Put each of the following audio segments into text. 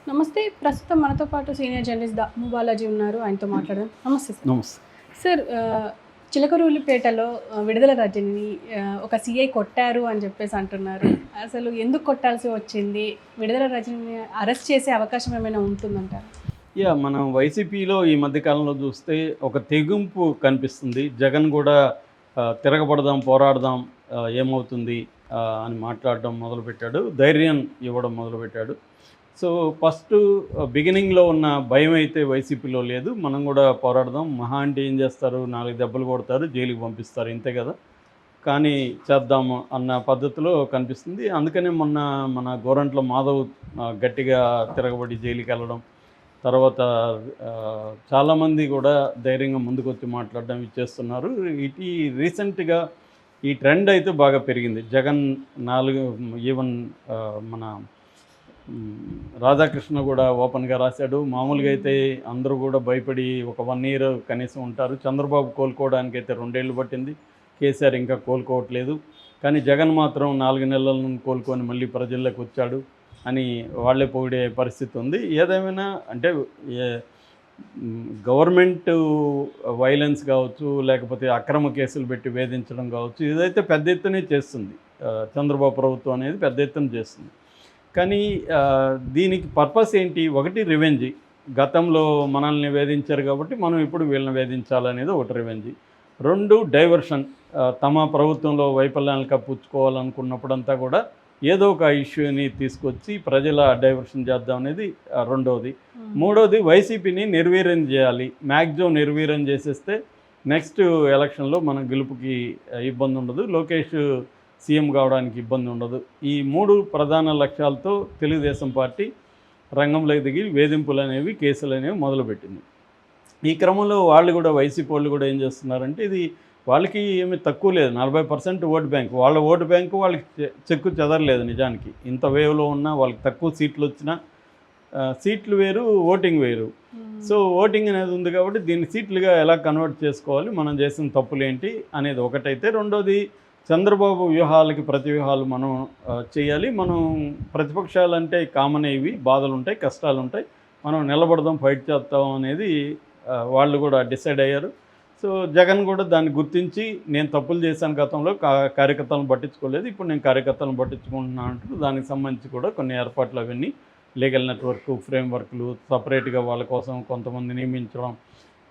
నమస్తే. ప్రస్తుతం మనతో పాటు సీనియర్ జర్నలిస్ట్ దాము బాలాజీ ఉన్నారు. ఆయనతో మాట్లాడదాం. నమస్తే సార్. నమస్తే. సార్ చిలకలూరిపేటలో విడుదల రజనిని ఒక సీఐ కొట్టారు అని చెప్పేసి అంటున్నారు. అసలు ఎందుకు కొట్టాల్సి వచ్చింది? విడుదల రజనిని అరెస్ట్ చేసే అవకాశం ఏమైనా ఉంటుందంటారా? మనం వైసీపీలో ఈ మధ్యకాలంలో చూస్తే ఒక తెగింపు కనిపిస్తుంది. జగన్ కూడా తిరగబడదాం, పోరాడదాం, ఏమవుతుంది అని మాట్లాడడం మొదలుపెట్టాడు. ధైర్యం ఇవ్వడం మొదలుపెట్టాడు. సో ఫస్ట్ బిగినింగ్లో ఉన్న భయం అయితే వైసీపీలో లేదు. మనం కూడా పోరాడదాం, మహా అంటే ఏం చేస్తారు, 4 దెబ్బలు కొడతారు, జైలుకి పంపిస్తారు, ఇంతే కదా, కానీ చేద్దాము అన్న పద్ధతిలో కనిపిస్తుంది. అందుకనే మొన్న మన గోరంట్ల మాధవ్ గట్టిగా తిరగబడి జైలుకి వెళ్ళడం, తర్వాత చాలామంది కూడా ధైర్యంగా ముందుకొచ్చి మాట్లాడడం ఇచ్చేస్తున్నారు. ఇది రీసెంట్గా ఈ ట్రెండ్ అయితే బాగా పెరిగింది. జగన్ 4 ఈవెన్ మన రాధాకృష్ణ కూడా ఓపెన్గా రాశాడు. మామూలుగా అయితే అందరూ కూడా భయపడి ఒక 1 ఇయర్ కనీసం ఉంటారు. చంద్రబాబు కోలుకోవడానికి అయితే 2 ఏళ్ళు పట్టింది. కేసీఆర్ ఇంకా కోలుకోవట్లేదు. కానీ జగన్ మాత్రం 4 నెలల నుండి కోలుకొని మళ్ళీ ప్రజల్లోకి వచ్చాడు అని వాళ్ళే పొగిడే పరిస్థితి ఉంది. ఏదేమైనా అంటే గవర్నమెంట్ వైలెన్స్ కావచ్చు, లేకపోతే అక్రమ కేసులు పెట్టి వేధించడం కావచ్చు, ఇదైతే పెద్ద ఎత్తునే చేస్తుంది. చంద్రబాబు ప్రభుత్వం అనేది పెద్ద ఎత్తున చేస్తుంది. కానీ దీనికి పర్పస్ ఏంటి? ఒకటి రివెంజ్. గతంలో మనల్ని వేధించారు కాబట్టి మనం ఇప్పుడు వీళ్ళని వేధించాలనేది ఒకటి రివెంజ్. 2 డైవర్షన్. తమ ప్రభుత్వంలో వైఫల్యాలను కప్పించుకోవాలనుకున్నప్పుడంతా కూడా ఏదో ఒక ఇష్యూని తీసుకొచ్చి ప్రజల డైవర్షన్ చేద్దాం అనేది రెండవది. మూడవది వైసీపీని నిర్వీర్యం చేయాలి. మ్యాక్సిమం నిర్వీర్యం చేసేస్తే నెక్స్ట్ ఎలక్షన్లో మన గెలుపుకి ఇబ్బంది ఉండదు, లోకేష్ సీఎం కావడానికి ఇబ్బంది ఉండదు. ఈ 3 ప్రధాన లక్ష్యాలతో తెలుగుదేశం పార్టీ రంగంలోకి దిగి వేధింపులు అనేవి, కేసులు అనేవి మొదలుపెట్టింది. ఈ క్రమంలో వాళ్ళు కూడా, వైసీపీ వాళ్ళు కూడా ఏం చేస్తున్నారంటే, ఇది వాళ్ళకి ఏమీ తక్కువ లేదు, 40% ఓటు బ్యాంక్. వాళ్ళ ఓటు బ్యాంకు వాళ్ళకి చెక్కు చెదరలేదు. నిజానికి ఇంత వేవ్లో ఉన్నా వాళ్ళకి తక్కువ సీట్లు వచ్చినా సీట్లు వేరు, ఓటింగ్ వేరు. సో ఓటింగ్ అనేది ఉంది కాబట్టి దీన్ని సీట్లుగా ఎలా కన్వర్ట్ చేసుకోవాలి, మనం చేసిన తప్పులేంటి అనేది ఒకటైతే, రెండోది చంద్రబాబు వ్యూహాలకి ప్రతి వ్యూహాలు మనం చేయాలి. మనం ప్రతిపక్షాలు అంటే కామన్, ఇవి బాధలు ఉంటాయి, కష్టాలు ఉంటాయి, మనం నిలబడదాం, ఫైట్ చేద్దాం అనేది వాళ్ళు కూడా డిసైడ్ అయ్యారు. సో జగన్ కూడా దాన్ని గుర్తించి, నేను తప్పులు చేశాను గతంలో, కార్యకర్తలను పట్టించుకోలేదు, ఇప్పుడు నేను కార్యకర్తలను పట్టించుకుంటున్నాను అంటూ దానికి సంబంధించి కూడా కొన్ని ఏర్పాట్లు, అవన్నీ లీగల్ నెట్వర్క్, ఫ్రేమ్వర్క్లు, సపరేట్గా వాళ్ళ కోసం కొంతమంది నియమించడం,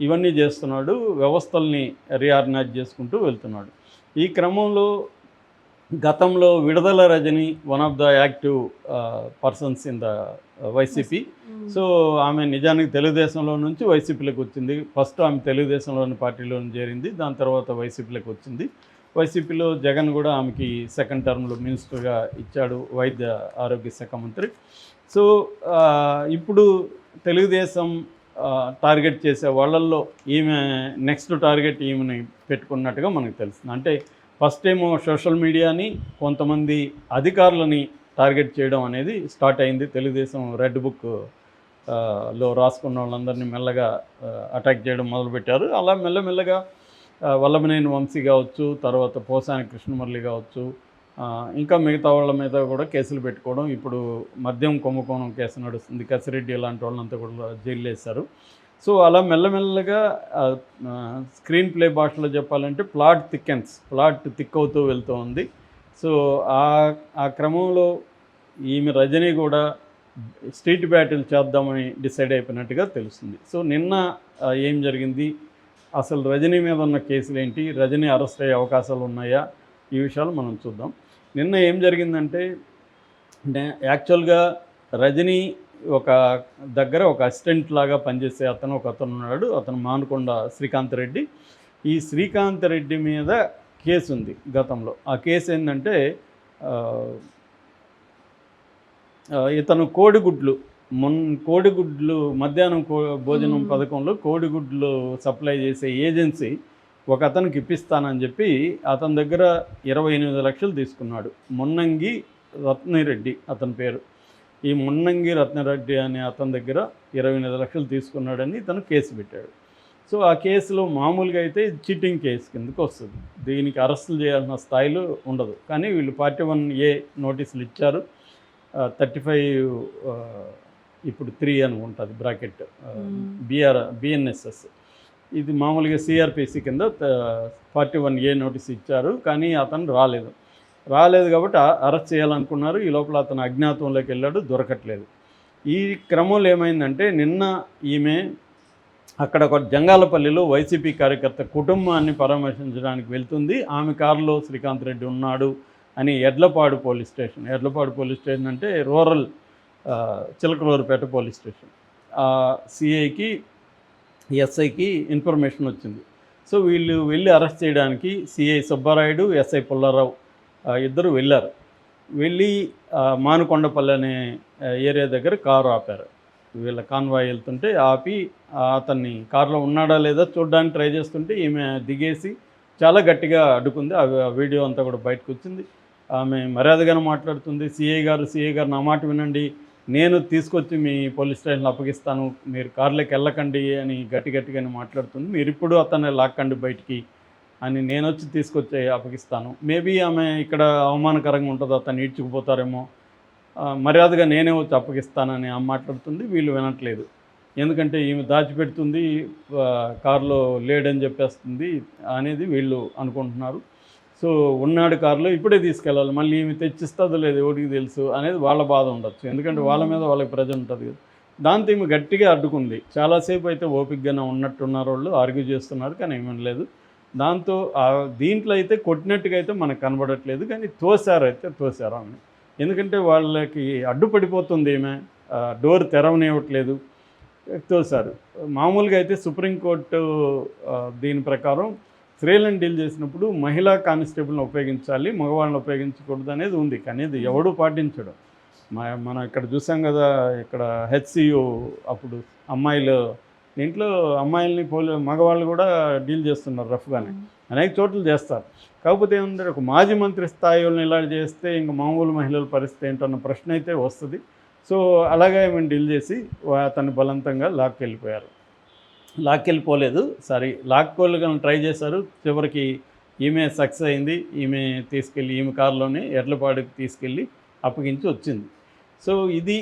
ఇవన్నీ చేస్తున్నాడు. వ్యవస్థల్ని రీఆర్గనైజ్ చేసుకుంటూ వెళ్తున్నాడు. ఈ క్రమంలో గతంలో విడుదల Rajini one of the active persons in the YCP. So ఆమె నిజానికి తెలుగుదేశంలో నుంచి వైసీపీలోకి వచ్చింది. ఫస్ట్ ఆమె తెలుగుదేశంలోని పార్టీలో చేరింది, దాని తర్వాత వైసీపీలోకి వచ్చింది. వైసీపీలో జగన్ కూడా ఆమెకి సెకండ్ టర్మ్లో మినిస్టర్గా ఇచ్చాడు, వైద్య ఆరోగ్య శాఖ మంత్రి. సో ఇప్పుడు తెలుగుదేశం టార్గెట్ చేసే వాళ్ళల్లో ఈమె నెక్స్ట్ టార్గెట్ ఈమెని పెట్టుకున్నట్టుగా మనకు తెలుస్తుంది. అంటే ఫస్ట్ ఏమో సోషల్ మీడియాని, కొంతమంది అధికారులని టార్గెట్ చేయడం అనేది స్టార్ట్ అయింది. తెలుగుదేశం రెడ్ బుక్ లో రాసుకున్న వాళ్ళందరినీ మెల్లగా అటాక్ చేయడం మొదలుపెట్టారు. అలా మెల్లమెల్లగా వల్లభనేని వంశీ కావచ్చు, తర్వాత పోసాని కృష్ణమురళి కావచ్చు, ఇంకా మిగతా వాళ్ళ మీద కూడా కేసులు పెట్టుకోవడం. ఇప్పుడు మద్యం కుంభకోణం కేసు నడుస్తుంది, కసిరెడ్డి ఇలాంటి వాళ్ళంతా కూడా జైలు వేశారు. సో అలా మెల్లమెల్లగా స్క్రీన్ ప్లే భాషలో చెప్పాలంటే ప్లాట్ థిక్ అవుతూ వెళ్తూ ఉంది. సో ఆ క్రమంలో ఈమె రజనీ కూడా స్ట్రీట్ బ్యాటిల్ చేద్దామని డిసైడ్ అయిపోయినట్టుగా తెలుస్తుంది. సో నిన్న ఏం జరిగింది, అసలు రజనీ మీద ఉన్న కేసులు ఏంటి, రజనీ అరెస్ట్ అయ్యే అవకాశాలు ఉన్నాయా, ఈ విషయాలు మనం చూద్దాం. నిన్న ఏం జరిగిందంటే, యాక్చువల్గా రజనీ ఒక దగ్గర ఒక అసిస్టెంట్ లాగా పనిచేసే అతను ఉన్నాడు. అతను మానుకొండ శ్రీకాంత్ రెడ్డి. ఈ శ్రీకాంత్ రెడ్డి మీద కేసు ఉంది గతంలో. ఆ కేసు ఏంటంటే, ఇతను కోడిగుడ్లు మధ్యాహ్నం భోజనం పథకంలో కోడిగుడ్లు సప్లై చేసే ఏజెన్సీ ఒక అతనికి ఇప్పిస్తానని చెప్పి అతని దగ్గర 28 లక్షలు తీసుకున్నాడు. మున్నంగి రత్నిరెడ్డి అతని పేరు. ఈ మున్నంగి రత్నారెడ్డి అనే అతని దగ్గర 28 లక్షలు తీసుకున్నాడని ఇతను కేసు పెట్టాడు. సో ఆ కేసులో మామూలుగా అయితే చీటింగ్ కేసు కిందకు వస్తుంది, దీనికి అరెస్టులు చేయాల్సిన స్థాయిలో ఉండదు. కానీ వీళ్ళు 41A నోటీసులు ఇచ్చారు. 35 ఇప్పుడు 3 అని ఉంటుంది బ్రాకెట్, బిఎన్ఎస్ఎస్. ఇది మామూలుగా సిఆర్పిసి కింద 41A నోటీస్ ఇచ్చారు, కానీ అతను రాలేదు కాబట్టి అరెస్ట్ చేయాలనుకున్నారు. ఈ లోపల అతను అజ్ఞాతంలోకి వెళ్ళాడు, దొరకట్లేదు. ఈ క్రమంలో ఏమైందంటే నిన్న ఈమె అక్కడ ఒక జంగాలపల్లిలో వైసీపీ కార్యకర్త కుటుంబాన్ని పరామర్శించడానికి వెళ్తుంది. ఆమె కారులో శ్రీకాంత్ రెడ్డి ఉన్నాడు అని ఎడ్లపాడు పోలీస్ స్టేషన్ అంటే రూరల్ చిలకలూరుపేట పోలీస్ స్టేషన్, సిఐకి ఎస్ఐకి ఇన్ఫర్మేషన్ వచ్చింది. సో వీళ్ళు వెళ్ళి అరెస్ట్ చేయడానికి సిఐ సుబ్బారాయుడు, ఎస్ఐ పుల్లారావు ఇద్దరు వెళ్ళారు. వెళ్ళి మానుకొండపల్లి అనే ఏరియా దగ్గర కారు ఆపారు. వీళ్ళ కాన్వాయ్ వెళ్తుంటే ఆపి అతన్ని కారులో ఉన్నాడా లేదా చూడడానికి ట్రై చేస్తుంటే ఈమె దిగేసి చాలా గట్టిగా అడ్డుకుంది. ఆ వీడియో అంతా కూడా బయటకు వచ్చింది. ఆమె మర్యాదగానే మాట్లాడుతుంది. సిఐ గారు నా మాట వినండి, నేను తీసుకొచ్చి మీ పోలీస్ స్టేషన్లో అప్పగిస్తాను, మీరు కార్లోకి వెళ్ళకండి అని గట్టిగానే మాట్లాడుతుంది. మీరు ఇప్పుడు అతన్ని లాక్కండి బయటికి అని, నేను వచ్చి తీసుకొచ్చి అప్పగిస్తాను. మేబీ ఆమె ఇక్కడ అవమానకరంగా ఉంటుంది, అతను ఈడ్చుకుపోతారేమో, మర్యాదగా నేనే వచ్చి అప్పగిస్తానని ఆమె మాట్లాడుతుంది. వీళ్ళు వినట్లేదు, ఎందుకంటే ఈమె దాచిపెడుతుంది, కారులో లేడని చెప్పేస్తుంది అనేది వీళ్ళు అనుకుంటున్నారు. సో ఉన్నాడు కారులో, ఇప్పుడే తీసుకెళ్ళాలి, మళ్ళీ ఈమె తెచ్చిస్తుందో లేదు ఎవరికి తెలుసు అనేది వాళ్ళ బాధ ఉండొచ్చు, ఎందుకంటే వాళ్ళ మీద వాళ్ళకి ప్రెజర్ ఉంటుంది కదా. దాంతో ఈమె గట్టిగా అడ్డుకుంది. చాలాసేపు అయితే ఓపికగానే ఉన్నట్టున్నారు, వాళ్ళు ఆర్గ్యూ చేస్తున్నారు, కానీ ఏమీ లేదు. దాంతో దీంట్లో అయితే కొట్టినట్టుగా అయితే మనకు కనబడట్లేదు, కానీ తోసారు ఆమె, ఎందుకంటే వాళ్ళకి అడ్డుపడిపోతుంది ఈమె, డోర్ తెరవనివ్వట్లేదు, తోసారు. మామూలుగా అయితే సుప్రీంకోర్టు దీని ప్రకారం స్త్రీలను డీల్ చేసినప్పుడు మహిళా కానిస్టేబుల్ని ఉపయోగించాలి, మగవాళ్ళని ఉపయోగించకూడదు అనేది ఉంది, కానీ ఇది ఎవడూ పాటించడం. మనం ఇక్కడ చూసాం కదా, ఇక్కడ హెచ్సియు అప్పుడు దీంట్లో అమ్మాయిల్ని మగవాళ్ళు కూడా డీల్ చేస్తున్నారు రఫ్గానే, అనేక చోట్ల చేస్తారు. కాకపోతే ఏమంటే ఒక మాజీ మంత్రి స్థాయి వాళ్ళని ఇలా చేస్తే ఇంకా మామూలు మహిళల పరిస్థితి ఏంటన్న ప్రశ్న అయితే వస్తుంది. సో అలాగే మేము డీల్ చేసి అతన్ని బలవంతంగా లాక్కెళ్ళిపోలేదు, లాక్కోళ్ళని ట్రై చేశారు. చివరికి ఈమె సక్సెస్ అయింది. ఈమె కారులోనే ఎడ్లపాడుకి తీసుకెళ్ళి అప్పగించి వచ్చింది. సో ఇది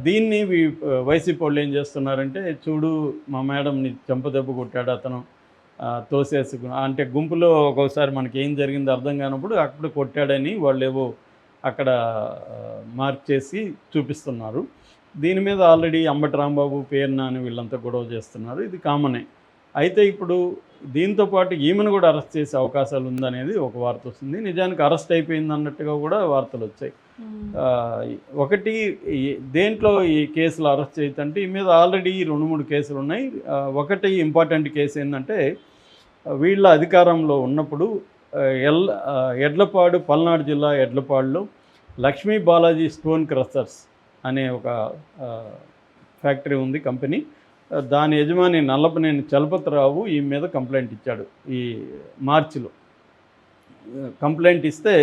దీన్ని వైసీపీ వాళ్ళు ఏం చేస్తున్నారంటే, చూడు మా మేడంని చెంపదెబ్బ కొట్టాడు అతను, తోసేసుకుని, అంటే గుంపులో ఒక్కోసారి మనకి ఏం జరిగిందో అర్థం కానప్పుడు అప్పుడు కొట్టాడని వాళ్ళు ఏవో అక్కడ మార్క్ చేసి చూపిస్తున్నారు. దీని మీద ఆల్రెడీ అంబటి రాంబాబు, పేర్న అని వీళ్ళంతా గొడవ చేస్తున్నారు, ఇది కామనే. అయితే ఇప్పుడు దీంతో పాటు ఈమెను కూడా అరెస్ట్ చేసే అవకాశాలు ఉందనేది ఒక వార్త వస్తుంది. నిజానికి అరెస్ట్ అయిపోయింది అన్నట్టుగా కూడా వార్తలు వచ్చాయి. ఒకటి దేంట్లో ఈ కేసులు అరెస్ట్ చేయొచ్చంటే, ఈ మీద ఆల్రెడీ 2-3 కేసులు ఉన్నాయి. ఒకటి ఇంపార్టెంట్ కేసు ఏంటంటే, వీళ్ళ అధికారంలో ఉన్నప్పుడు ఎడ్లపాడు, పల్నాడు జిల్లా ఎడ్లపాడులో లక్ష్మీ బాలాజీ స్టోన్ క్రషర్స్ అనే ఒక ఫ్యాక్టరీ ఉంది, కంపెనీ. దాని యజమాని నల్లపనేని చలపతిరావు ఈ మీద కంప్లైంట్ ఇచ్చాడు. ఈ మార్చిలో కంప్లైంట్ ఇస్తే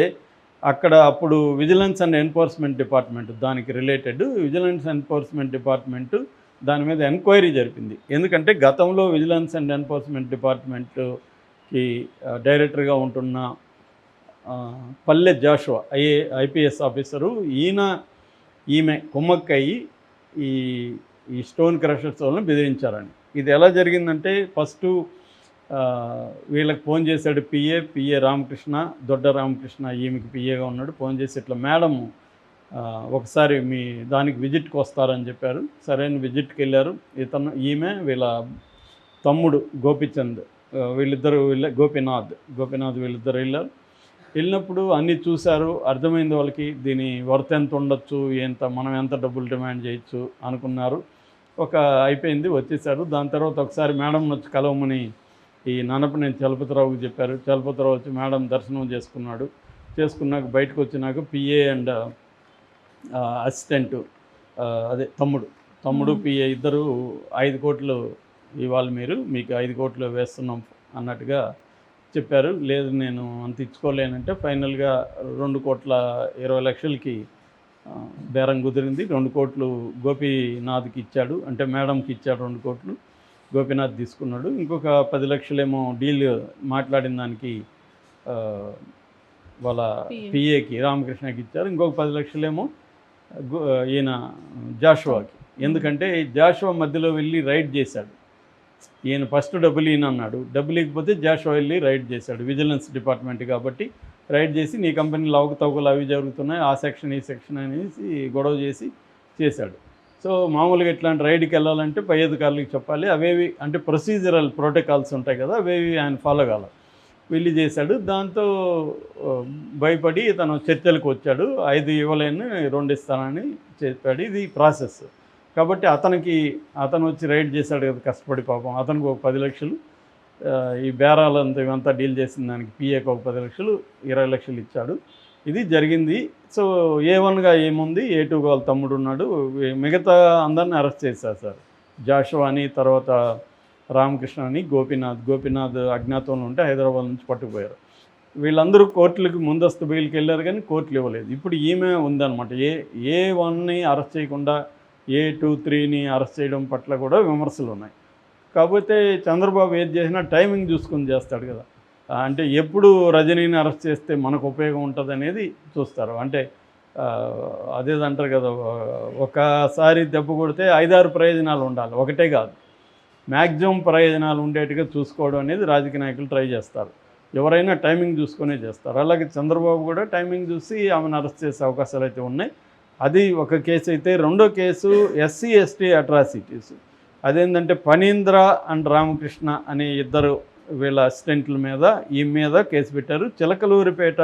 అక్కడ అప్పుడు విజిలెన్స్ అండ్ ఎన్ఫోర్స్మెంట్ డిపార్ట్మెంట్, దానికి రిలేటెడ్ విజిలెన్స్ ఎన్ఫోర్స్మెంట్ డిపార్ట్మెంటు దాని మీద ఎంక్వైరీ జరిపింది. ఎందుకంటే గతంలో విజిలెన్స్ అండ్ ఎన్ఫోర్స్మెంట్ డిపార్ట్మెంట్కి డైరెక్టర్గా ఉంటున్న పల్లె జాషువా ఐపీఎస్ ఆఫీసరు, ఈమె కుమ్మక్కయ్యి ఈ స్టోన్ క్రషర్స్ వాళ్ళని బెదిరించారని. ఇది ఎలా జరిగిందంటే, ఫస్టు వీళ్ళకి ఫోన్ చేశాడు పిఏ రామకృష్ణ, దొడ్డ రామకృష్ణ, ఈమెకి పిఏగా ఉన్నాడు. ఫోన్ చేసి ఇట్లా మేడం ఒకసారి మీ దానికి విజిట్కి వస్తారని చెప్పారు. సరైన విజిట్కి వెళ్ళారు. ఈమె వీళ్ళ తమ్ముడు గోపిచంద్, గోపీనాథ్ వీళ్ళిద్దరు వెళ్ళినప్పుడు అన్నీ చూశారు. అర్థమైంది వాళ్ళకి, దీని వర్త్ ఎంత ఉండొచ్చు, మనం ఎంత డబ్బులు డిమాండ్ చేయొచ్చు అనుకున్నారు. అయిపోయింది, వచ్చేసారు. దాని తర్వాత ఒకసారి మేడం వచ్చి కలవమని ఈ నన్నపనేని చలపతిరావుకి చెప్పారు. చలపతిరావు వచ్చి మేడం దర్శనం చేసుకున్నాక బయటకు వచ్చినాక పిఏ అండ్ అసిస్టెంటు, అదే తమ్ముడు పిఏ ఇద్దరు 5 కోట్లు ఇవ్వాలి, మీకు 5 కోట్లు వేస్తున్నాం అన్నట్టుగా చెప్పారు. లేదు నేను అంత ఇచ్చుకోలేనంటే ఫైనల్గా 2,20,00,000కి బేరం కుదిరింది. 2 కోట్లు గోపీనాథ్కి ఇచ్చాడు, అంటే మేడంకి ఇచ్చాడు 2 కోట్లు, గోపీనాథ్ తీసుకున్నాడు. ఇంకొక 10 లక్షలేమో డీల్ మాట్లాడిన దానికి వాళ్ళ పిఏకి రామకృష్ణకి ఇచ్చారు. ఇంకొక 10 లక్షలేమో ఈయన జాషువాకి ఎందుకంటే జాషువా మధ్యలో వెళ్ళి రైడ్ చేశాడు. ఈయన ఫస్ట్ డబ్బులు ఈయన అన్నాడు, డబ్బులు ఇకపోతే జాషువా వెళ్ళి రైడ్ చేశాడు. విజిలెన్స్ డిపార్ట్మెంట్ కాబట్టి రైడ్ చేసి నీ కంపెనీలో అవకతవకలు అవి జరుగుతున్నాయి, ఆ సెక్షన్ ఈ సెక్షన్ అనేసి గొడవ చేశాడు. సో మామూలుగా ఇట్లాంటి రైడ్కి వెళ్ళాలంటే పై అధికారులకు చెప్పాలి. అవేవి అంటే ప్రొసీజరల్ ప్రోటోకాల్స్ ఉంటాయి కదా, అవేవి ఆయన ఫాలో కావాలి. వెళ్ళి చేశాడు. దాంతో భయపడి తను చర్చలకు వచ్చాడు. 5 ఇవ్వలేని 2 ఇస్తానని చెప్పాడు. ఇది ప్రాసెస్ కాబట్టి అతను వచ్చి రైడ్ చేశాడు కదా కష్టపడి పాపం. అతనికి ఒక 10 లక్షలు, ఈ బేరాలంతా ఇవంతా డీల్ చేసిన దానికి పిఏకి ఒక 10 లక్షలు, 20 లక్షలు ఇచ్చాడు. ఇది జరిగింది. సో A1గా ఏముంది, A2గా వాళ్ళ తమ్ముడు ఉన్నాడు. మిగతా అందరిని అరెస్ట్ చేశారు సార్. జాషువా అని, తర్వాత రామకృష్ణ అని, గోపీనాథ్ అజ్ఞాతంలో ఉంటే హైదరాబాద్ నుంచి పట్టుకుపోయారు. వీళ్ళందరూ కోర్టులకు ముందస్తు బెయిల్కి వెళ్ళారు కానీ కోర్టులు ఇవ్వలేదు. ఇప్పుడు ఈమె ఉందన్నమాట. A1ని అరెస్ట్ చేయకుండా A2, 3ని అరెస్ట్ చేయడం పట్ల కూడా విమర్శలు ఉన్నాయి. కాకపోతే చంద్రబాబు ఏది చేసినా టైమింగ్ చూసుకొని చేస్తాడు కదా. అంటే ఎప్పుడు రజనీని అరెస్ట్ చేస్తే మనకు ఉపయోగం ఉంటుంది అనేది చూస్తారు. అంటే అదేదంటారు కదా, ఒకసారి దెబ్బ కొడితే 5-6 ప్రయోజనాలు ఉండాలి, ఒకటే కాదు. మ్యాక్సిమం ప్రయోజనాలు ఉండేట్టుగా చూసుకోవడం అనేది రాజకీయ నాయకులు ట్రై చేస్తారు. ఎవరైనా టైమింగ్ చూసుకునే చేస్తారు. అలాగే చంద్రబాబు కూడా టైమింగ్ చూసి ఆమెను అరెస్ట్ చేసే అవకాశాలు అయితే ఉన్నాయి. అది ఒక కేసు అయితే, రెండో కేసు SC/ST అట్రాసిటీస్. అదేంటంటే ఫణీంద్ర అండ్ రామకృష్ణ అనే ఇద్దరు వీళ్ళ అసిస్టెంట్ల మీద ఈ మీద కేసు పెట్టారు. చిలకలూరిపేట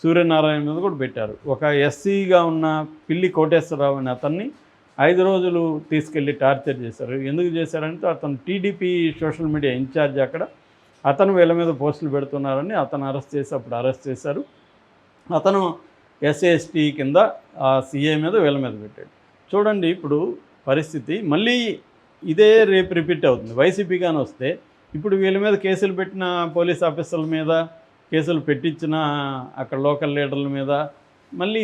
సూర్యనారాయణ మీద కూడా పెట్టారు. ఒక SCగా ఉన్న పిల్లి కోటేశ్వరరావు అనే అతన్ని 5 రోజులు తీసుకెళ్ళి టార్చర్ చేశారు. ఎందుకు చేశారంటే అతను TDP సోషల్ మీడియా ఇన్ఛార్జ్ అక్కడ. అతను వీళ్ళ మీద పోస్టులు పెడుతున్నారని అతను అరెస్ట్ చేశారు. అతను SC/ST కింద ఆ CA మీద వీళ్ళ మీద పెట్టాడు. చూడండి ఇప్పుడు పరిస్థితి మళ్ళీ ఇదే రేపు రిపీట్ అవుతుంది. వైసీపీగానే వస్తే ఇప్పుడు వీళ్ళ మీద కేసులు పెట్టిన పోలీస్ ఆఫీసర్ల మీద, కేసులు పెట్టించిన అక్కడ లోకల్ లీడర్ల మీద మళ్ళీ